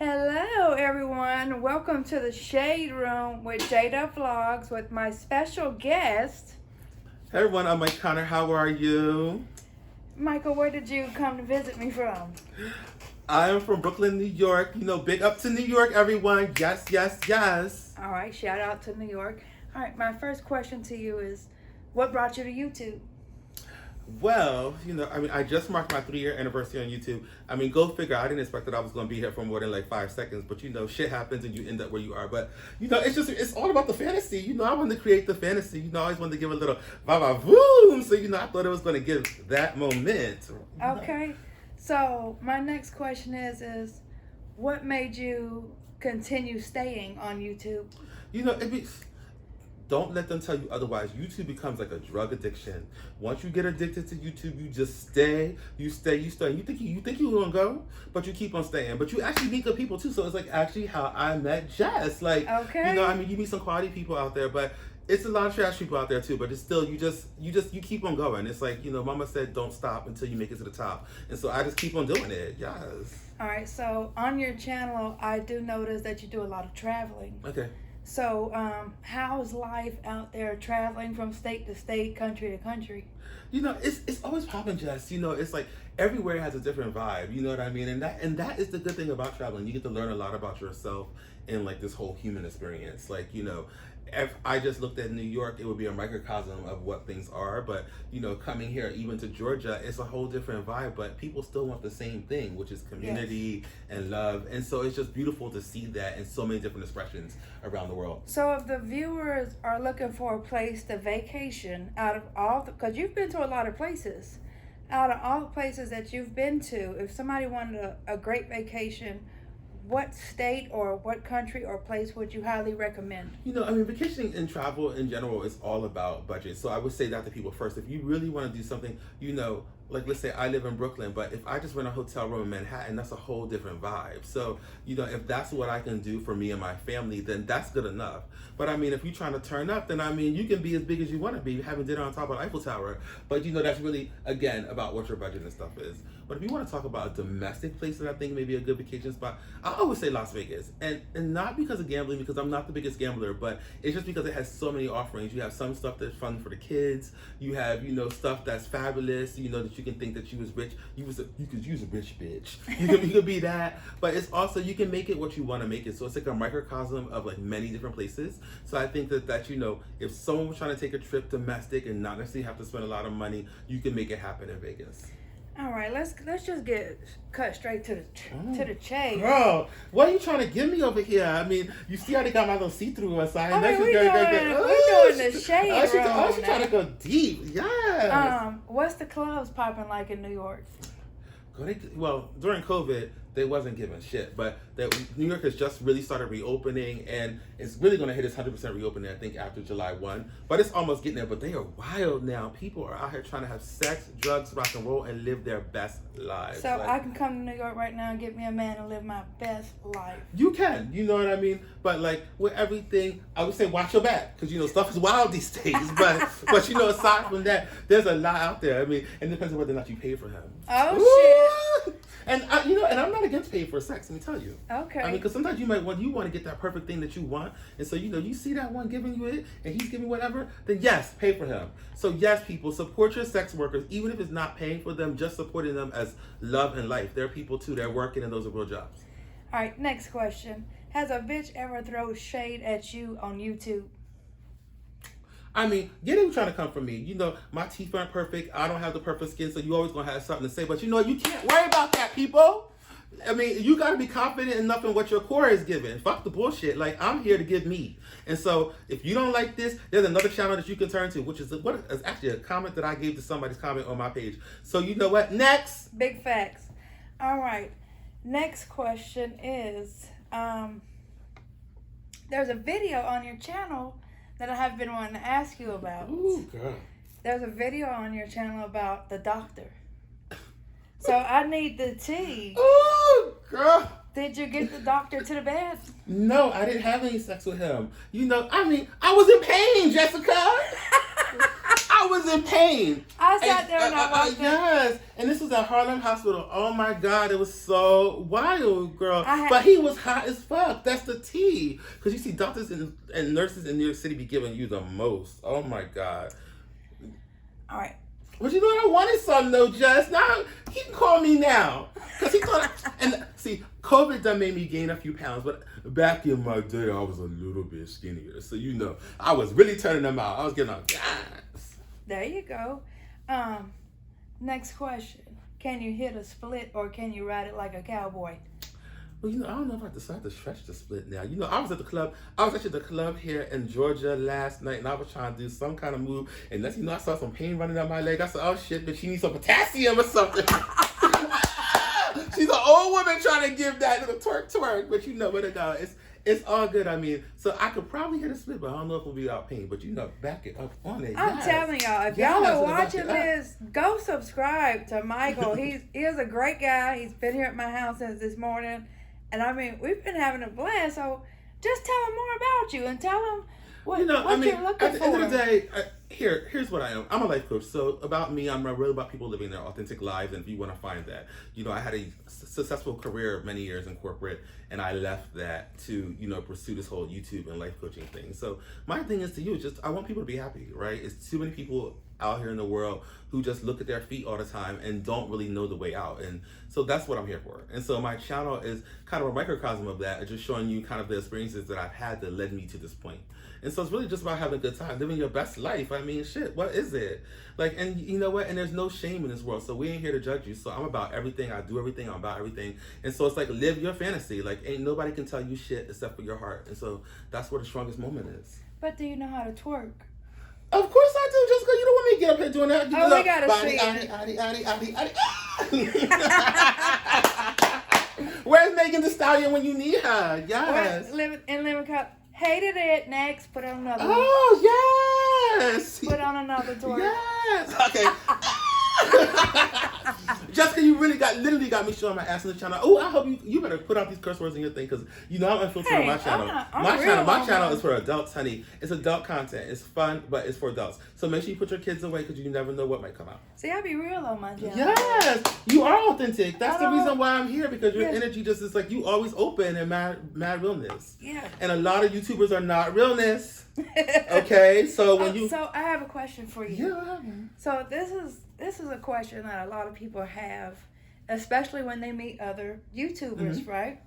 Hello, everyone. Welcome to the Shade Room with Jada Vlogs with my special guest. Hey everyone, I'm Mike Connor. How are you? Michael, where did you come to visit me from? I am from Brooklyn, New York. Big up to New York, everyone. Yes, yes, yes. All right, shout out to New York. All right, my first question to you is, what brought you to YouTube? Well, I just marked my 3-year anniversary on YouTube. Go figure. I didn't expect that I was going to be here for more than like 5 seconds, but shit happens and you end up where you are. But, it's all about the fantasy. I wanted to create the fantasy. I always wanted to give a little va-va-voom. So, I thought it was going to give that moment. Okay, so my next question is what made you continue staying on YouTube? Don't let them tell you otherwise. YouTube becomes like a drug addiction. Once you get addicted to YouTube, you just stay. You stay. You think you're gonna go, but you keep on staying. But you actually meet good people too. So it's like actually how I met Jess. Like, okay. you meet some quality people out there, but it's a lot of trash people out there too. But it's still you keep on going. It's like Mama said, don't stop until you make it to the top. And so I just keep on doing it. Yes. All right. So on your channel, I do notice that you do a lot of traveling. Okay. So, how's life out there traveling from state to state, country to country? It's always popping, Jess. It's like everywhere has a different vibe. You know what I mean? And that is the good thing about traveling. You get to learn a lot about yourself in like this whole human experience. Like, if I just looked at New York, it would be a microcosm of what things are. But, coming here, even to Georgia, it's a whole different vibe. But people still want the same thing, which is community and love. And so it's just beautiful to see that in so many different expressions around the world. So if the viewers are looking for a place to vacation out of all, because you've been to a lot of places, out of all the places that you've been to, if somebody wanted a great vacation, what state or what country or place would you highly recommend? Vacationing and travel in general is all about budget. So I would say that to people first. If you really want to do something, like let's say I live in Brooklyn, but if I just rent a hotel room in Manhattan, that's a whole different vibe. So, if that's what I can do for me and my family, then that's good enough. But if you're trying to turn up, then you can be as big as you want to be, having dinner on top of the Eiffel Tower. But that's really, again, about what your budget and stuff is. But if you want to talk about a domestic place that I think may be a good vacation spot, I always say Las Vegas. And not because of gambling, because I'm not the biggest gambler, but it's just because it has so many offerings. You have some stuff that's fun for the kids. You have, stuff that's fabulous, that you can think that you was rich. You could use a rich bitch. You could be that. But it's also, you can make it what you want to make it. So it's like a microcosm of like many different places. So I think that if someone was trying to take a trip domestic and not necessarily have to spend a lot of money, you can make it happen in Vegas. All right, let's just get cut straight to the chase. Girl, what are you trying to give me over here? You see how they got my little see-through inside. We're doing the shade room. She's trying to go deep. Yes. What's the clubs popping like in New York? Well, during COVID, they wasn't giving shit, but New York has just really started reopening, and it's really going to hit its 100% reopening, I think, after July 1. But it's almost getting there. But they are wild now. People are out here trying to have sex, drugs, rock and roll, and live their best lives. So I can come to New York right now and get me a man and live my best life. You can, you know what I mean? But like with everything, I would say watch your back, because stuff is wild these days. But aside from that, there's a lot out there. It depends on whether or not you pay for him. Oh shit. And and I'm not against paying for sex. Let me tell you. Okay. Because sometimes you want to get that perfect thing that you want, and so you see that one giving you it, and he's giving whatever. Then yes, pay for him. So yes, people, support your sex workers, even if it's not paying for them, just supporting them as love and life. They're people too. They're working, and those are real jobs. All right. Next question: has a bitch ever thrown shade at you on YouTube? Get him trying to come from me. My teeth aren't perfect. I don't have the perfect skin, so you always gonna have something to say. But you can't worry about that, people. You gotta be confident enough in what your core is giving. Fuck the bullshit. Like, I'm here to give me. And so, if you don't like this, there's another channel that you can turn to, which is actually a comment that I gave to somebody's comment on my page. So, you know what? Next. Big facts. All right. Next question is, there's a video on your channel that I have been wanting to ask you about. Ooh, girl. There's a video on your channel about the doctor. So I need the tea. Ooh, girl. Did you get the doctor to the bed? No, I didn't have any sex with him. I was in pain, Jessica. I I was in pain. I sat there and I watched it. Yes, and this was at Harlem Hospital. Oh my God, it was so wild, girl. I had- But he was hot as fuck. That's the tea. Because you see, doctors and nurses in New York City be giving you the most. Oh my God. All right. But you know what? I wanted something though, Jess. Now he can call me now because he thought. And see, COVID done made me gain a few pounds, but back in my day, I was a little bit skinnier. So you know, I was really turning them out. I was getting on gas. There you go. Next question. Can you hit a split or can you ride it like a cowboy? Well, you know, I don't know if I decided to stretch the split now. You know, I was at the club. I was actually at the club here in Georgia last night, and I was trying to do some kind of move. And next thing you know, I saw some pain running down my leg. I said, "Oh shit, but she needs some potassium or something." She's an old woman trying to give that little twerk. But you know what it does. It's all good. I mean, so I could probably hit a split, but I don't know if it'll be without pain. But you know, back it up on it. I'm yes. telling y'all, if Yes, y'all are back watching it up. this, go subscribe to Michael. He is a great guy. He's been here at my house since this morning. And I mean, we've been having a blast. So just tell him more about you and tell him what, You know, what I mean, you're looking at the for. end of the day, here's what I am. I'm a life coach. So about me, I'm really about people living their authentic lives. And if you want to find that, you know, I had a successful career of many years in corporate, and I left that to, you know, pursue this whole YouTube and life coaching thing. So my thing is to you, just I want people to be happy, right? It's too many people out here in the world who just look at their feet all the time and don't really know the way out. And so that's what I'm here for. And so my channel is kind of a microcosm of that, just showing you kind of the experiences that I've had that led me to this point. And so it's really just about having a good time, living your best life. I mean, shit, what is it? Like, and you know what? And there's no shame in this world. So we ain't here to judge you. So I'm about everything. I do everything. I'm about everything. And so it's like, live your fantasy. Like, ain't nobody can tell you shit except for your heart. And so that's where the strongest moment is. But do you know how to twerk? Of course I do, Jessica. You don't want me to get up here doing that. Oh, we gotta see it. Where's Megan Thee Stallion when you need her? Yes. Lemon Cup. Hated it. Next, put on another one. Oh, yes. Put on another twerk. Yes. Okay. Jessica, you literally got me showing my ass on the channel. Oh, I hope you better put out these curse words in your thing, because you know I'm infiltrating Hey, my channel. My channel is for adults, honey. It's adult content. It's fun, but it's for adults. So make sure you put your kids away, because you never know what might come out. See, I be real on my channel. Yes, you are authentic. That's the I know. reason why I'm here, because your Yeah. energy just is like you always open and mad realness. Yeah. And a lot of YouTubers are not realness. Okay, so when you So I have a question for you. yeah. So this is a question that a lot of people have, especially when they meet other YouTubers, Mm-hmm. right?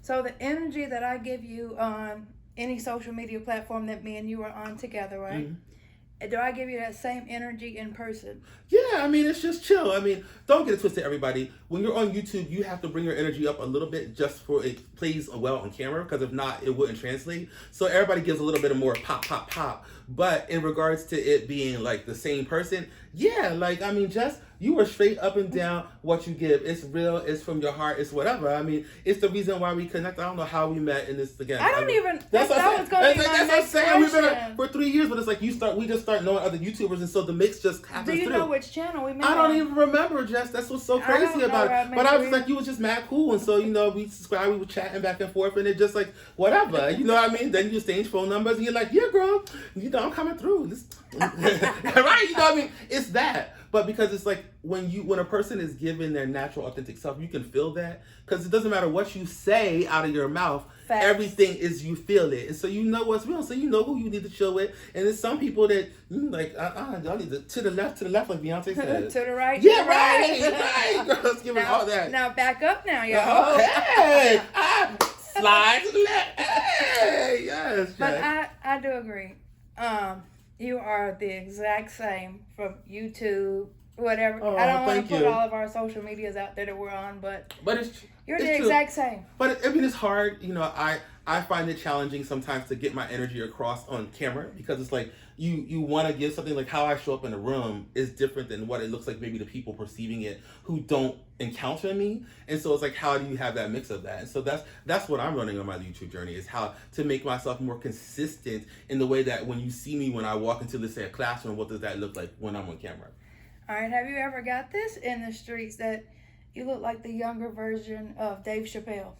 So the energy that I give you on any social media platform that me and you are on together, right? Mm-hmm. Do I give you that same energy in person? Yeah, I mean, it's just chill. I mean, don't get it twisted, everybody. When you're on YouTube, you have to bring your energy up a little bit just for it plays well on camera, because if not, it wouldn't translate. So everybody gives a little bit of more pop, pop, pop. But in regards to it being like the same person, yeah, like, I mean, just you are straight up and down what you give. It's real, it's from your heart, it's whatever. I mean, it's the reason why we connect. I don't know how we met in this again. I don't even. That was going to be my That's what I'm next saying. We've been question. for 3 years, but it's like we just start knowing other YouTubers, and so the mix just happens. Do you through. know which channel we met I don't on? even remember, Jess. That's what's so I crazy don't know about where I it. met But I was you. like, you was just mad cool, and so, you know, we subscribed, we were chatting back and forth, and it just like whatever, you know what I mean? Then you exchange phone numbers, and you're like, yeah, girl, you know, I'm coming through. Right? You know what I mean? It's that. But because it's like when a person is given their natural, authentic self, you can feel that, because it doesn't matter what you say out of your mouth. Facts. Everything is, you feel it, and so you know what's real. So you know who you need to chill with, and there's some people that like y'all need to the left, like Beyonce said. To the right. Yeah, to the right. Girls giving all that. Now back up now, y'all. Okay. Slide to the left. Hey, yes. But Jack. I do agree. You are the exact same from YouTube, whatever. Oh, I don't want thank to put you. all of our social medias out there that we're on, but But you're it's the true. exact same. But I mean, it's hard. You know, I find it challenging sometimes to get my energy across on camera, because it's like you want to give something, like how I show up in a room is different than what it looks like maybe the people perceiving it who don't encounter me. And so it's like, how do you have that mix of that? And so that's what I'm learning on my YouTube journey, is how to make myself more consistent in the way that when you see me, when I walk into, let's say, a classroom, what does that look like when I'm on camera? All right, have you ever got this in the streets that you look like the younger version of Dave Chappelle?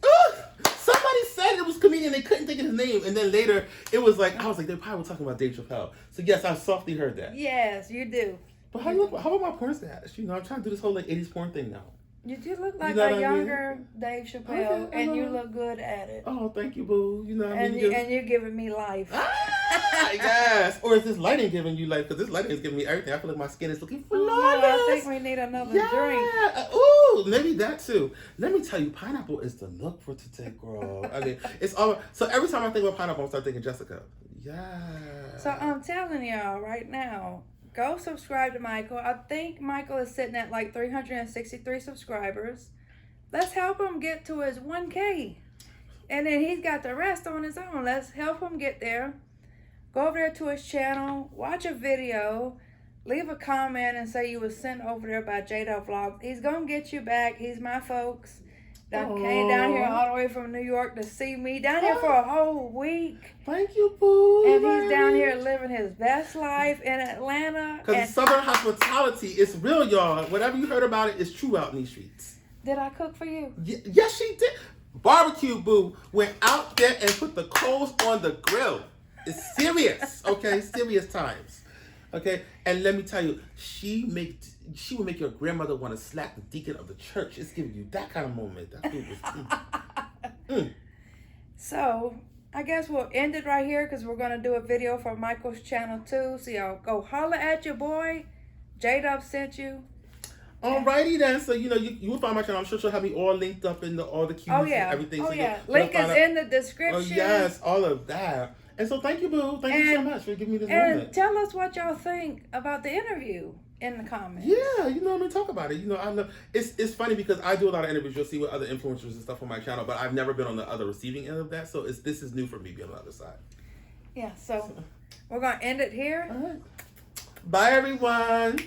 Somebody said it was comedian. They couldn't think of his name, and then later it was like I was like they probably were talking about Dave Chappelle. So yes, I softly heard that. Yes, you do. But how about my porn stash? You know, I'm trying to do this whole like 80s porn thing now. You do look like know what a I mean? younger Dave Chappelle, Okay, and you look good at it. Oh, thank you, boo. You know what I And mean? and you're giving me life. Ah, yes. Or is this lighting giving you life? Because this lighting is giving me everything. I feel like my skin is looking flawless. I think we need another drink. Ooh, maybe that too. Let me tell you, pineapple is the look for today, girl. I mean, it's all. So every time I think about pineapple, I start thinking Jessica. Yeah. So I'm telling y'all right now, go subscribe to Michael. I think Michael is sitting at like 363 subscribers. Let's help him get to his 1K. And then he's got the rest on his own. Let's help him get there. Go over there to his channel, watch a video, leave a comment and say you was sent over there by J-Dub Vlogs. He's going to get you back. He's my folks. Came down here all the way from New York to see me. Down here for a whole week. Thank you, boo. And he's down here living his best life in Atlanta. Because Southern hospitality is real, y'all. Whatever you heard about it is true out in these streets. Did I cook for you? Yes, she did. Barbecue Boo went out there and put the coals on the grill. It's serious, okay? Serious times, okay? And let me tell you, she would make your grandmother want to slap the deacon of the church. It's giving you that kind of moment. That food was. So I guess we'll end it right here because we're gonna do a video for Michael's channel too. So y'all go holler at your boy. J-Dub sent you. Alrighty then, so you know you will find my channel. I'm sure she'll have me all linked up in all the cues and everything. Oh so yeah, you'll link is find out. in the description. Oh yes, all of that. And so thank you, boo. Thank you so much for giving me this moment. And tell us what y'all think about the interview in the comments. Yeah, you know what I mean. Talk about it. You know, I love. It's funny because I do a lot of interviews. You'll see with other influencers and stuff on my channel, but I've never been on the other receiving end of that. So this is new for me being on the other side. Yeah. So we're gonna end it here. All right. Bye, everyone.